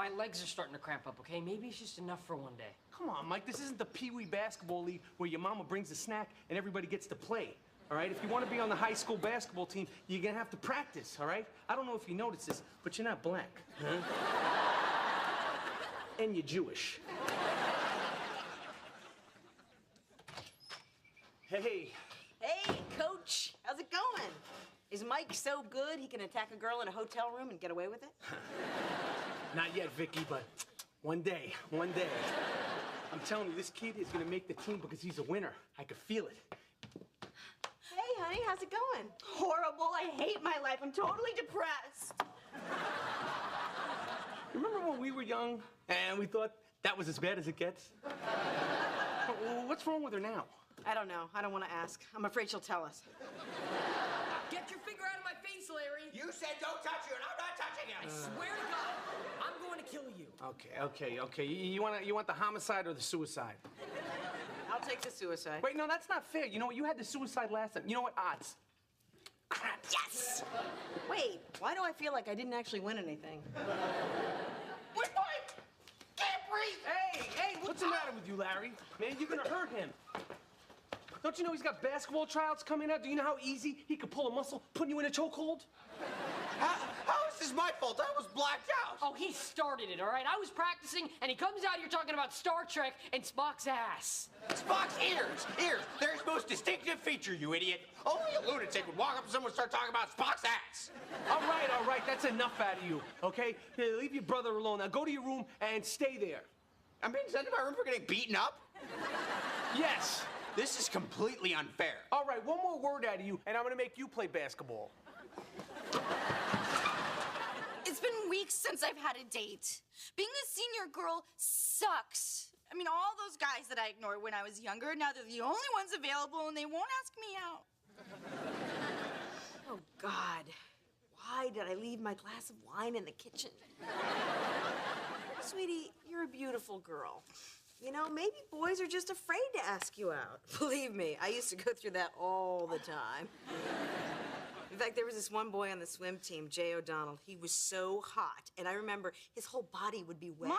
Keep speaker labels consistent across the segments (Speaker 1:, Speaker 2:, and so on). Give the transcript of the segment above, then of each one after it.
Speaker 1: my legs are starting to cramp up, okay? Maybe it's just enough for one day.
Speaker 2: Come on, Mike, this isn't the Pee Wee basketball league where your mama brings a snack and everybody gets to play, all right? If you want to be on the high school basketball team, you're going to have to practice, all right? I don't know if you noticed this, but you're not black, huh? And you're Jewish. Hey.
Speaker 3: Hey, Coach. How's it going? Is Mike so good he can attack a girl in a hotel room and get away with it?
Speaker 2: Not yet, Vicky, but one day. I'm telling you, this kid is gonna make the team because he's a winner. I can feel it.
Speaker 3: Hey, honey, how's it going?
Speaker 4: Horrible. I hate my life. I'm totally depressed.
Speaker 2: Remember when we were young and we thought that was as bad as it gets? What's wrong with her now?
Speaker 3: I don't know. I don't want to ask. I'm afraid she'll tell us.
Speaker 1: Get your finger out of my face, Larry!
Speaker 5: You said don't touch you, and I'm not touching you.
Speaker 1: I swear to God, I'm going to kill you.
Speaker 2: Okay. You want the homicide or the suicide?
Speaker 3: I'll take the suicide.
Speaker 2: Wait, no, that's not fair. You know what? You had the suicide last time. You know what? Odds. Crap.
Speaker 3: Yes! Wait, why do I feel like I didn't actually win anything?
Speaker 5: Wait, Mike! Can't breathe!
Speaker 2: Hey, what's the matter with you, Larry? Man, you're gonna hurt him. Don't you know he's got basketball tryouts coming up? Do you know how easy he could pull a muscle, putting you in a chokehold?
Speaker 5: How is this my fault? I was blacked out.
Speaker 1: Oh, he started it, all right? I was practicing, and he comes out here talking about Star Trek and Spock's ass.
Speaker 5: Spock's ears. They're his most distinctive feature, you idiot. Only a lunatic would walk up to someone and start talking about Spock's ass.
Speaker 2: All right. That's enough out of you, okay? Here, leave your brother alone. Now go to your room and stay there.
Speaker 5: I'm being sent to my room for getting beaten up?
Speaker 2: Yes.
Speaker 5: This is completely unfair.
Speaker 2: All right, one more word out of you, and I'm gonna make you play basketball.
Speaker 4: It's been weeks since I've had a date. Being a senior girl sucks. I mean, all those guys that I ignored when I was younger, now they're the only ones available and they won't ask me out.
Speaker 3: Oh, God. Why did I leave my glass of wine in the kitchen? Sweetie, you're a beautiful girl. You know, maybe boys are just afraid to ask you out. Believe me, I used to go through that all the time. In fact, there was this one boy on the swim team, Jay O'Donnell. He was so hot, and I remember his whole body would be wet.
Speaker 4: Mom!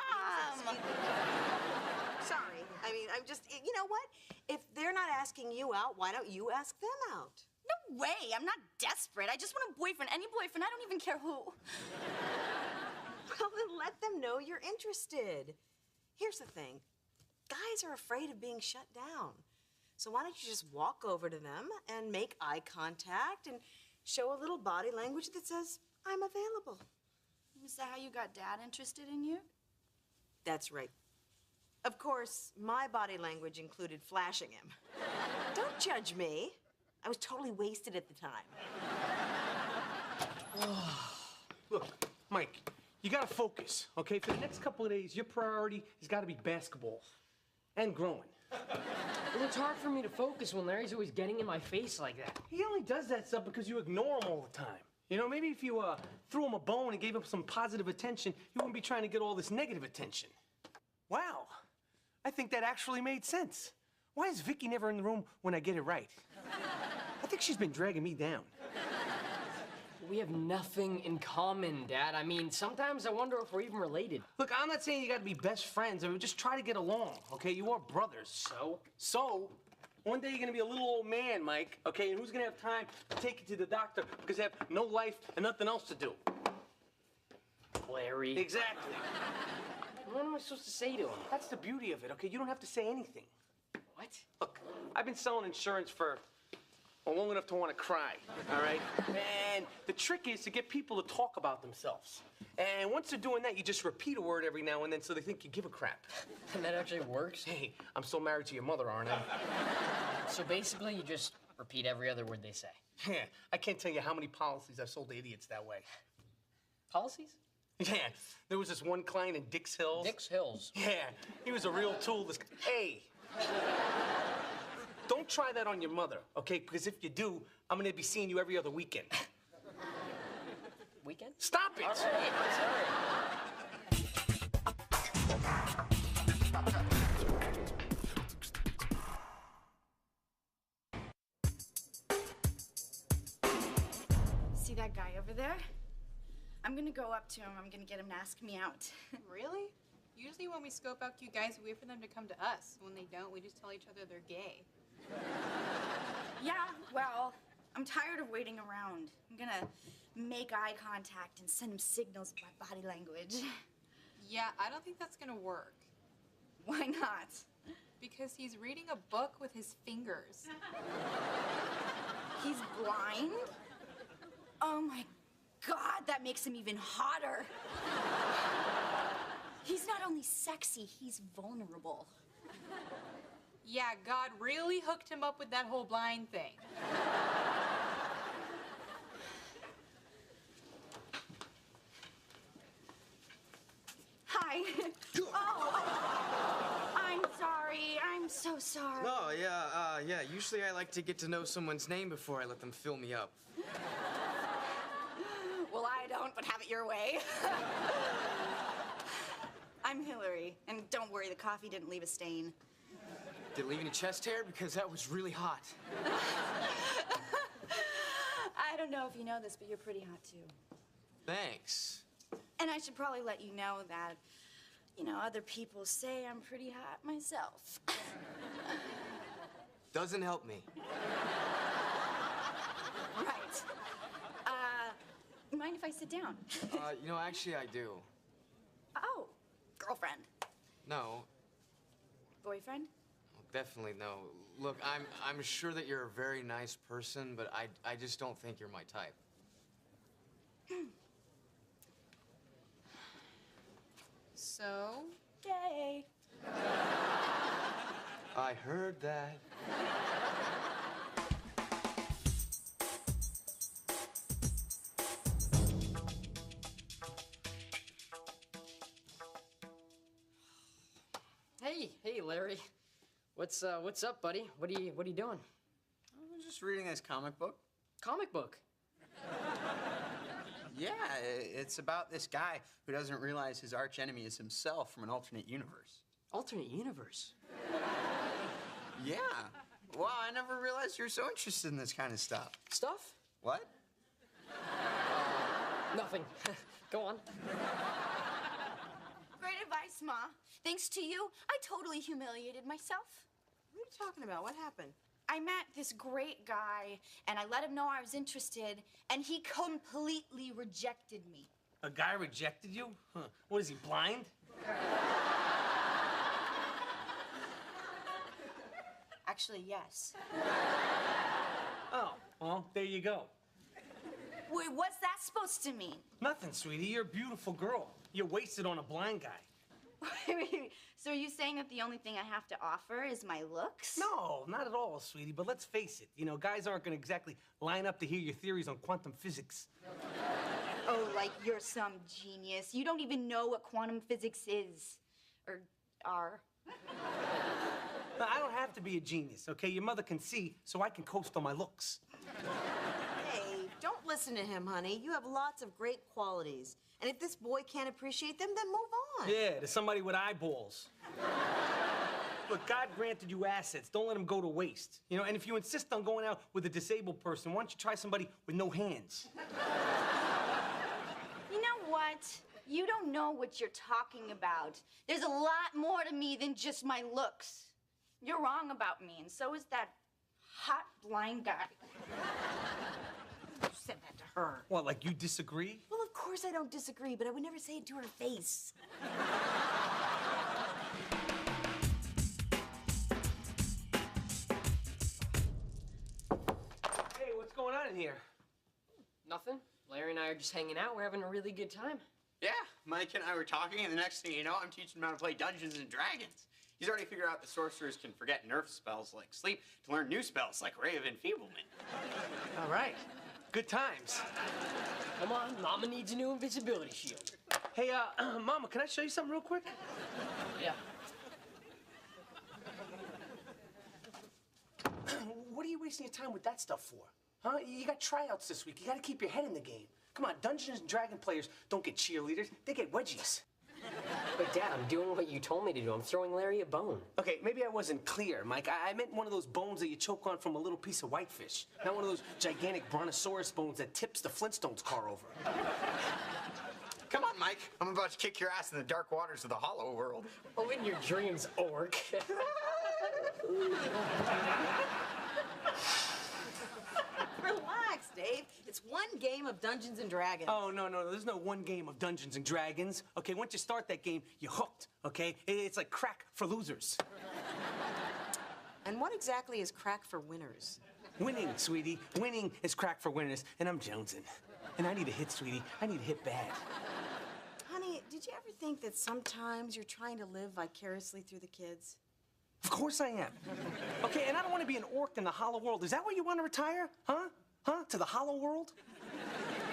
Speaker 3: Sorry. I mean, I'm just, you know what? If they're not asking you out, why don't you ask them out?
Speaker 4: No way. I'm not desperate. I just want a boyfriend. Any boyfriend. I don't even care who.
Speaker 3: Well, then let them know you're interested. Here's the thing. Guys are afraid of being shut down. So why don't you just walk over to them and make eye contact and show a little body language that says, I'm available.
Speaker 4: Is that how you got Dad interested in you?
Speaker 3: That's right. Of course, my body language included flashing him. Don't judge me. I was totally wasted at the time.
Speaker 2: Look, Mike, you gotta focus, okay? For the next couple of days, your priority has gotta be basketball and growing.
Speaker 1: Well, it's hard for me to focus when Larry's always getting in my face like that.
Speaker 2: He only does that stuff because you ignore him all the time. You know, maybe if you threw him a bone and gave him some positive attention, he wouldn't be trying to get all this negative attention. Wow, I think that actually made sense. Why is Vicky never in the room when I get it right? I think she's been dragging me down.
Speaker 1: We have nothing in common, Dad. I mean, sometimes I wonder if we're even related.
Speaker 2: Look, I'm not saying you gotta be best friends. I mean, just try to get along, okay? You are brothers. So, one day you're gonna be a little old man, Mike, okay? And who's gonna have time to take you to the doctor because they have no life and nothing else to do?
Speaker 1: Larry.
Speaker 2: Exactly.
Speaker 1: What am I supposed to say to him?
Speaker 2: That's the beauty of it, okay? You don't have to say anything.
Speaker 1: What?
Speaker 2: Look, I've been selling insurance for long enough to want to cry, all right? And the trick is to get people to talk about themselves. And once they're doing that, you just repeat a word every now and then so they think you give a crap.
Speaker 1: And that actually works?
Speaker 2: Hey, I'm still married to your mother, aren't I?
Speaker 1: So basically, you just repeat every other word they say.
Speaker 2: Yeah, I can't tell you how many policies I've sold to idiots that way.
Speaker 1: Policies?
Speaker 2: Yeah, there was this one client in Dix Hills.
Speaker 1: Dix Hills?
Speaker 2: Yeah, he was a real tool. Hey, don't try that on your mother, okay? Because if you do, I'm gonna be seeing you every other weekend.
Speaker 1: Weekend?
Speaker 2: Stop it!
Speaker 1: All right, I'm sorry.
Speaker 4: See that guy over there? I'm gonna go up to him. I'm gonna get him to ask me out.
Speaker 6: Really? Usually when we scope out cute guys, we wait for them to come to us. When they don't, we just tell each other they're gay.
Speaker 4: Yeah, well, I'm tired of waiting around. I'm gonna make eye contact and send him signals of my body language.
Speaker 6: Yeah, I don't think that's gonna work.
Speaker 4: Why not?
Speaker 6: Because he's reading a book with his fingers.
Speaker 4: He's blind? Oh my God, that makes him even hotter. He's not only sexy, he's vulnerable.
Speaker 6: Yeah, God really hooked him up with that whole blind thing.
Speaker 4: Hi. Oh, I'm sorry. I'm so sorry.
Speaker 7: Oh, yeah, usually I like to get to know someone's name before I let them fill me up.
Speaker 4: Well, I don't, but have it your way. I'm Hillary, and don't worry, the coffee didn't leave a stain.
Speaker 7: Did it leave any chest hair? Because that was really hot.
Speaker 4: I don't know if you know this, but you're pretty hot, too.
Speaker 7: Thanks.
Speaker 4: And I should probably let you know that, you know, other people say I'm pretty hot myself.
Speaker 7: Doesn't help me.
Speaker 4: Right. Mind if I sit down?
Speaker 7: Actually, I do.
Speaker 4: Oh, girlfriend.
Speaker 7: No,
Speaker 4: Boyfriend?
Speaker 7: definitely no. Look, I'm sure that you're a very nice person, but I just don't think you're my type.
Speaker 6: So?
Speaker 4: Yay.
Speaker 7: I heard that.
Speaker 1: Hey, Larry. What's up, buddy? What are you doing?
Speaker 5: I was just reading this comic book.
Speaker 1: Comic book.
Speaker 5: Yeah, it's about this guy who doesn't realize his arch enemy is himself from an alternate universe.
Speaker 1: Alternate universe.
Speaker 5: Yeah. Wow, I never realized you were so interested in this kind of stuff.
Speaker 1: Stuff?
Speaker 5: What?
Speaker 1: Nothing. Go on.
Speaker 4: Great advice, Ma. Thanks to you, I totally humiliated myself.
Speaker 3: What are you talking about? What happened?
Speaker 4: I met this great guy, and I let him know I was interested, and he completely rejected me.
Speaker 2: A guy rejected you? Huh. What is he, blind?
Speaker 4: Actually, yes.
Speaker 2: Oh, well, there you go.
Speaker 4: Wait, what's that supposed to mean?
Speaker 2: Nothing, sweetie. You're a beautiful girl. You're wasted on a blind guy.
Speaker 4: So are you saying that the only thing I have to offer is my looks?
Speaker 2: No, not at all, sweetie. But let's face it. You know, guys aren't going to exactly line up to hear your theories on quantum physics.
Speaker 4: Oh, like you're some genius. You don't even know what quantum physics is. Or are.
Speaker 2: Now, I don't have to be a genius, okay? Your mother can see, so I can coast on my looks.
Speaker 3: Hey, don't listen to him, honey. You have lots of great qualities. And if this boy can't appreciate them, then move on.
Speaker 2: Yeah, to somebody with eyeballs. Look, God granted you assets. Don't let them go to waste. You know, and if you insist on going out with a disabled person, why don't you try somebody with no hands?
Speaker 4: You know what? You don't know what you're talking about. There's a lot more to me than just my looks. You're wrong about me, and so is that hot blind guy.
Speaker 3: You said that to her.
Speaker 2: What, like you disagree?
Speaker 3: Well, of course I don't disagree, but I would never say it to her face.
Speaker 2: Hey, what's going on in here?
Speaker 1: Nothing. Larry and I are just hanging out. We're having a really good time.
Speaker 5: Yeah, Mike and I were talking, and the next thing you know, I'm teaching him how to play Dungeons and Dragons. He's already figured out that sorcerers can forget nerf spells like sleep to learn new spells like Ray of Enfeeblement.
Speaker 2: All right. Good times.
Speaker 1: Come on, Mama needs a new invisibility shield.
Speaker 2: Hey, Mama, can I show you something real quick?
Speaker 1: Yeah.
Speaker 2: What are you wasting your time with that stuff for? Huh? You got tryouts this week. You got to keep your head in the game. Come on, Dungeons and Dragon players don't get cheerleaders. They get wedgies.
Speaker 1: But Dad, I'm doing what you told me to do. I'm throwing Larry a bone.
Speaker 2: Okay, maybe I wasn't clear, Mike. I meant one of those bones that you choke on from a little piece of whitefish. Not one of those gigantic brontosaurus bones that tips the Flintstones car over.
Speaker 5: Come on, Mike. I'm about to kick your ass in the dark waters of the hollow world.
Speaker 1: Oh, in your dreams, orc.
Speaker 3: Relax, Dave. It's one game of Dungeons and Dragons.
Speaker 2: Oh, no, there's no one game of Dungeons and Dragons. Okay, once you start that game, you're hooked, okay? It's like crack for losers.
Speaker 3: And what exactly is crack for winners?
Speaker 2: Winning, sweetie. Winning is crack for winners, and I'm jonesing. And I need a hit, sweetie. I need a hit bad.
Speaker 3: Honey, did you ever think that sometimes you're trying to live vicariously through the kids?
Speaker 2: Of course I am. Okay, and I don't want to be an orc in the hollow world. Is that where you want to retire? Huh? To the hollow world?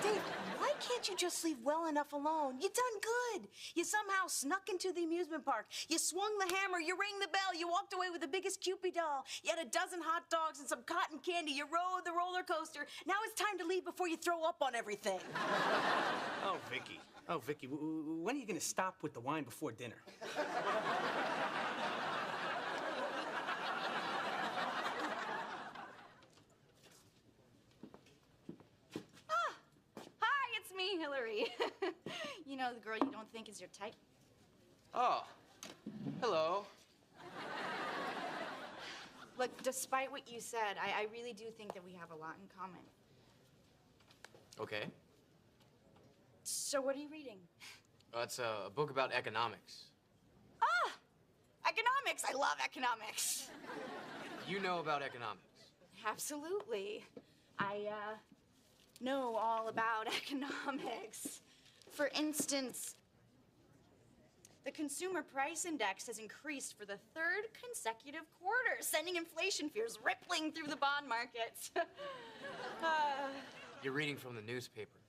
Speaker 3: Dave, why can't you just leave well enough alone? You done good. You somehow snuck into the amusement park. You swung the hammer, you rang the bell, you walked away with the biggest Cupid doll. You had a dozen hot dogs and some cotton candy. You rode the roller coaster. Now it's time to leave before you throw up on everything.
Speaker 2: Oh, Vicky, when are you going to stop with the wine before dinner?
Speaker 4: Me, Hillary. You know, the girl you don't think is your type.
Speaker 7: Oh, hello.
Speaker 4: Look, despite what you said, I really do think that we have a lot in common.
Speaker 7: Okay.
Speaker 4: So what are you reading?
Speaker 7: It's a book about economics.
Speaker 4: Ah! Economics! I love economics.
Speaker 7: You know about economics.
Speaker 4: Absolutely. I know all about economics. For instance, the consumer price index has increased for the third consecutive quarter, sending inflation fears rippling through the bond markets.
Speaker 7: You're reading from the newspaper.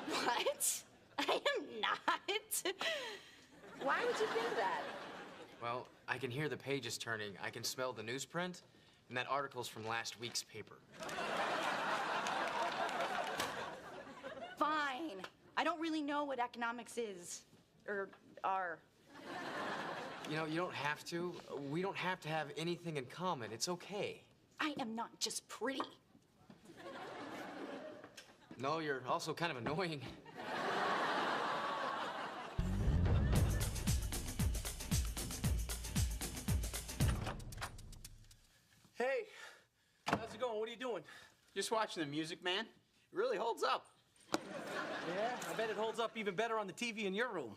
Speaker 4: What? I am not. Why would you think that?
Speaker 7: Well, I can hear the pages turning. I can smell the newsprint, and that article's from last week's paper.
Speaker 4: Fine. I don't really know what economics is, or are.
Speaker 7: You know, you don't have to. We don't have to have anything in common. It's okay.
Speaker 4: I am not just pretty.
Speaker 7: No, you're also kind of annoying.
Speaker 2: Hey, how's it going? What are you doing?
Speaker 5: Just watching The Music Man. It really holds up.
Speaker 2: Yeah, I bet it holds up even better on the TV in your room.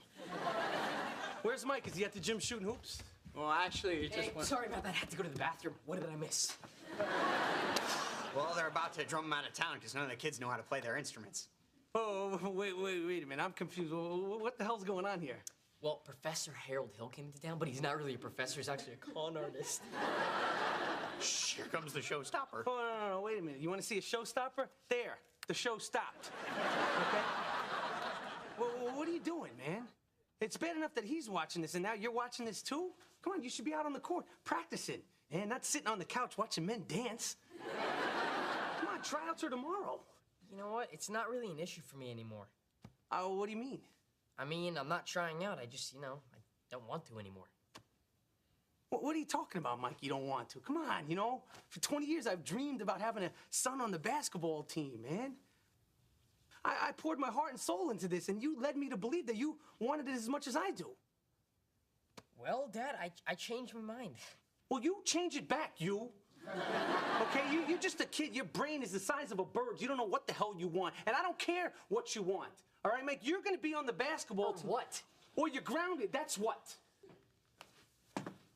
Speaker 2: Where's Mike? Is he at the gym shooting hoops?
Speaker 5: Well, actually, it just
Speaker 1: Hey,
Speaker 5: went...
Speaker 1: sorry about that. I had to go to the bathroom. What did I miss?
Speaker 5: Well, they're about to drum them out of town because none of the kids know how to play their instruments.
Speaker 2: Oh, wait a minute. I'm confused. What the hell's going on here?
Speaker 1: Well, Professor Harold Hill came to town, but he's not really a professor. He's actually a con artist.
Speaker 5: Shh, here comes the showstopper.
Speaker 2: Oh, no, wait a minute. You want to see a showstopper? There, the show stopped. Okay? Well, what are you doing, man? It's bad enough that he's watching this, and now you're watching this too? Come on, you should be out on the court practicing, and not sitting on the couch watching men dance. Come on, tryouts are tomorrow.
Speaker 1: You know what? It's not really an issue for me anymore.
Speaker 2: Oh, what do you mean?
Speaker 1: I mean, I'm not trying out. I just, I don't want to anymore.
Speaker 2: What are you talking about, Mike? You don't want to? Come on, for 20 years I've dreamed about having a son on the basketball team, man. I poured my heart and soul into this, and you led me to believe that you wanted it as much as I do.
Speaker 1: Well, Dad, I changed my mind.
Speaker 2: Well, you change it back, you. Okay, you're just a kid. Your brain is the size of a bird. You don't know what the hell you want, and I don't care what you want. All right, Mike, you're going to be on the basketball team.
Speaker 1: What?
Speaker 2: Well, you're grounded. That's what.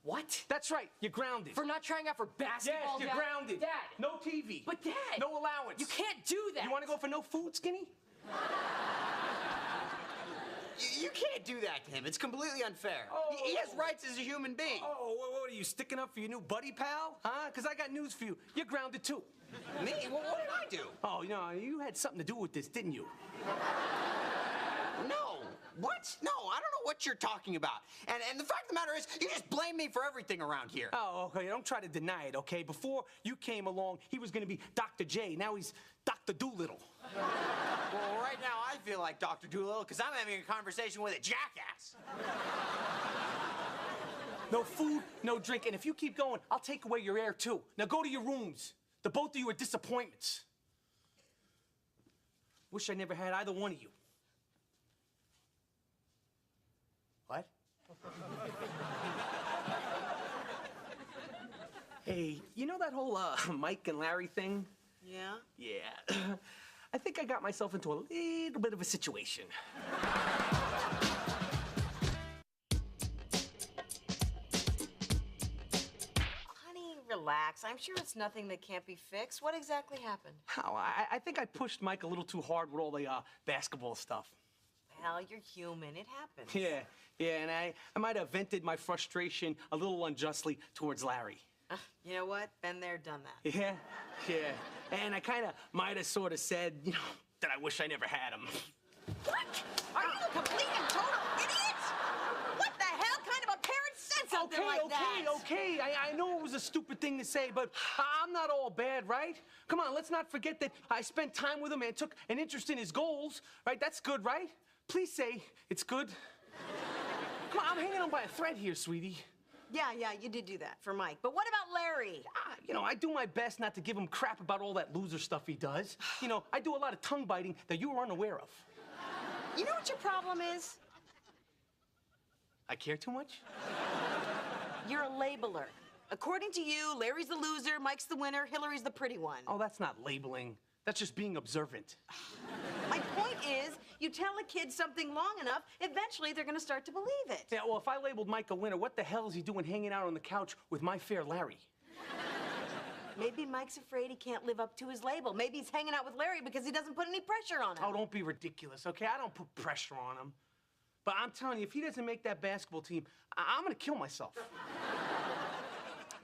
Speaker 1: What?
Speaker 2: That's right. You're grounded.
Speaker 1: For not trying out for basketball,
Speaker 2: Yes, you're
Speaker 1: Dad?
Speaker 2: grounded.
Speaker 1: Dad!
Speaker 2: No TV.
Speaker 1: But, Dad!
Speaker 2: No allowance.
Speaker 1: You can't do that!
Speaker 2: You want to go for no food, Skinny?
Speaker 5: You can't do that to him. It's completely unfair.
Speaker 2: Oh.
Speaker 5: He has rights as a human being.
Speaker 2: Oh, what are you, sticking up for your new buddy, pal? Huh? Because I got news for you. You're grounded, too.
Speaker 5: Me? Well, what did I do?
Speaker 2: Oh, you had something to do with this, didn't you?
Speaker 5: No. What? No, I don't know what you're talking about. And the fact of the matter is, you just blame me for everything around here.
Speaker 2: Oh, okay, don't try to deny it, okay? Before you came along, he was gonna be Dr. J. Now he's Dr. Doolittle.
Speaker 5: Well, right now I feel like Dr. Doolittle because I'm having a conversation with a jackass.
Speaker 2: No food, no drink, and if you keep going, I'll take away your air, too. Now go to your rooms. The both of you are disappointments. Wish I never had either one of you. Hey, you know that whole Mike and Larry thing?
Speaker 3: Yeah?
Speaker 2: Yeah. I think I got myself into a little bit of a situation.
Speaker 3: Honey, relax. I'm sure it's nothing that can't be fixed. What exactly happened?
Speaker 2: Oh, I think I pushed Mike a little too hard with all the basketball stuff.
Speaker 3: Well, you're human. It happens.
Speaker 2: Yeah, and I might have vented my frustration a little unjustly towards Larry.
Speaker 3: You know what? Been there, done that.
Speaker 2: Yeah. And I kind of might have sort of said, you know, that I wish I never had him.
Speaker 3: What? Are you a complete and total idiot? What the hell kind of a parent said something like that?
Speaker 2: Okay. I know it was a stupid thing to say, but I'm not all bad, right? Come on, let's not forget that I spent time with him and took an interest in his goals, right? That's good, right? Please say it's good. Come on, I'm hanging on by a thread here, sweetie.
Speaker 3: Yeah, you did do that for Mike. But what about Larry?
Speaker 2: You know, I do my best not to give him crap about all that loser stuff he does. You know, I do a lot of tongue biting that you were unaware of.
Speaker 3: You know what your problem is?
Speaker 2: I care too much?
Speaker 3: You're a labeler. According to you, Larry's the loser, Mike's the winner, Hillary's the pretty one.
Speaker 2: Oh, that's not labeling. That's just being observant.
Speaker 3: My point is, you tell a kid something long enough, eventually they're gonna start to believe it.
Speaker 2: Yeah, well, if I labeled Mike a winner, what the hell is he doing hanging out on the couch with my fair Larry?
Speaker 3: Maybe Mike's afraid he can't live up to his label. Maybe he's hanging out with Larry because he doesn't put any pressure on him.
Speaker 2: Oh, don't be ridiculous, okay? I don't put pressure on him. But I'm telling you, if he doesn't make that basketball team, I'm gonna kill myself.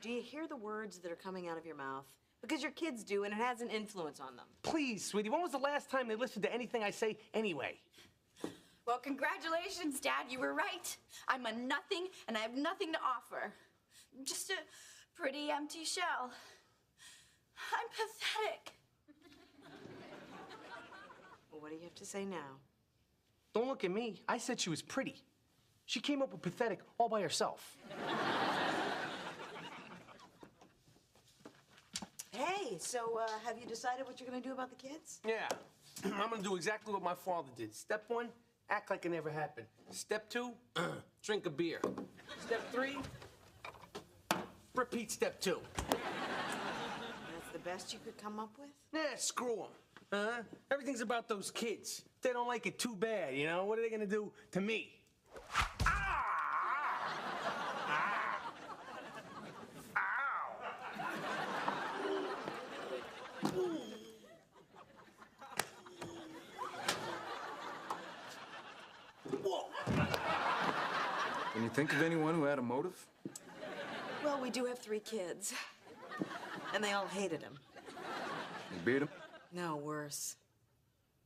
Speaker 3: Do you hear the words that are coming out of your mouth? Because your kids do, and it has an influence on them.
Speaker 2: Please, sweetie, when was the last time they listened to anything I say anyway?
Speaker 4: Well, congratulations, Dad. You were right. I'm a nothing, and I have nothing to offer. Just a pretty empty shell. I'm pathetic.
Speaker 3: Well, what do you have to say now?
Speaker 2: Don't look at me. I said she was pretty. She came up with pathetic all by herself.
Speaker 3: Hey, so have you decided what you're gonna do about the kids?
Speaker 2: Yeah, I'm gonna do exactly what my father did. Step 1, act like it never happened. Step 2, drink a beer. Step 3, repeat step 2.
Speaker 3: That's the best you could come up with?
Speaker 2: Nah, screw them. Everything's about those kids. If they don't like it too bad, you know? What are they gonna do to me?
Speaker 8: Can you think of anyone who had a motive?
Speaker 3: Well, we do have 3 kids. And they all hated him.
Speaker 8: You beat him?
Speaker 3: No, worse.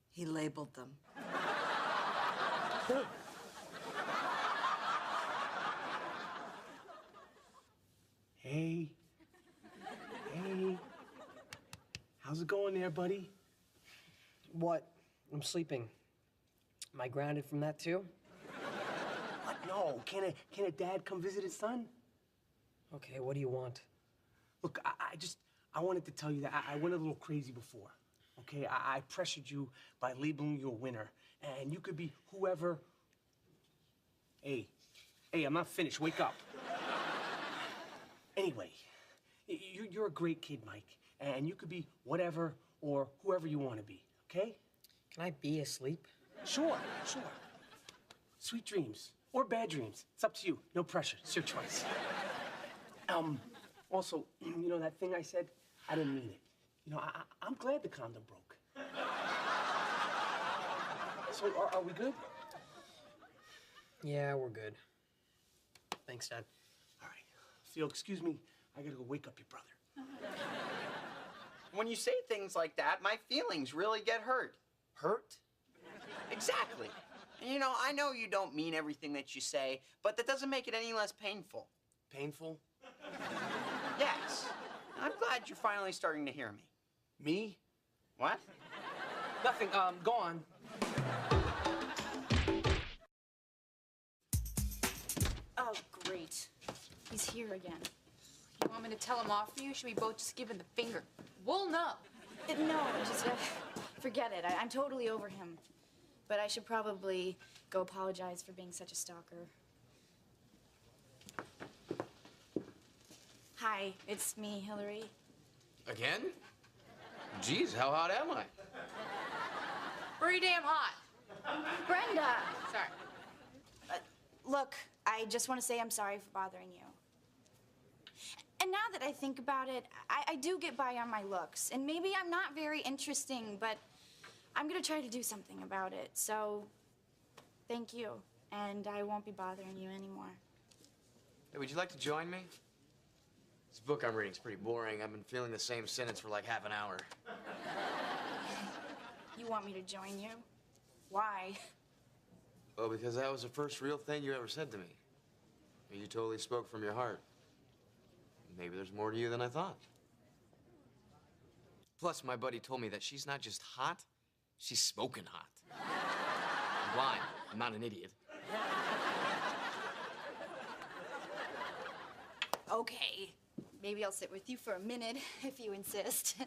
Speaker 3: He labeled them.
Speaker 2: Hey. How's it going there, buddy?
Speaker 1: What? I'm sleeping. Am I grounded from that too?
Speaker 2: What? No. Can a dad come visit his son?
Speaker 1: Okay, what do you want?
Speaker 2: Look, I wanted to tell you that I went a little crazy before. Okay, I pressured you by labeling you a winner, and you could be whoever. Hey, I'm not finished. Wake up. Anyway, you're a great kid, Mike, and you could be whatever or whoever you want to be. Okay?
Speaker 1: Can I be asleep?
Speaker 2: Sure. Sweet dreams or bad dreams. It's up to you. No pressure. It's your choice. Also, you know that thing I said? I didn't mean it. You know, I'm glad the condom broke. So, are we good?
Speaker 1: Yeah, we're good. Thanks, Dad.
Speaker 2: All right. Phil, excuse me. I gotta go wake up your brother.
Speaker 5: When you say things like that, my feelings really get hurt. Hurt? Exactly. And you know, I know you don't mean everything that you say, but that doesn't make it any less painful.
Speaker 2: Painful?
Speaker 5: Yes. I'm glad you're finally starting to hear me.
Speaker 2: Me?
Speaker 5: What?
Speaker 2: Nothing. Go on.
Speaker 4: Oh, great. He's here again.
Speaker 6: You want me to tell him off for you? Should we both just give him the finger? We'll know.
Speaker 4: No, just forget it. I'm totally over him. But I should probably go apologize for being such a stalker. Hi, it's me, Hillary.
Speaker 7: Again? Geez, how hot am I?
Speaker 6: Pretty damn hot.
Speaker 4: Brenda!
Speaker 6: Sorry.
Speaker 4: Look, I just want to say I'm sorry for bothering you. And now that I think about it, I do get by on my looks. And maybe I'm not very interesting, but I'm gonna try to do something about it. So, thank you. And I won't be bothering you anymore.
Speaker 7: Hey, would you like to join me? This book I'm reading is pretty boring. I've been feeling the same sentence for like half an hour.
Speaker 4: You want me to join you? Why?
Speaker 7: Well, because that was the first real thing you ever said to me. You totally spoke from your heart. Maybe there's more to you than I thought. Plus, my buddy told me that she's not just hot, she's smoking hot. I'm blind. I'm not an idiot.
Speaker 4: Okay. Maybe I'll sit with you for a minute if you insist.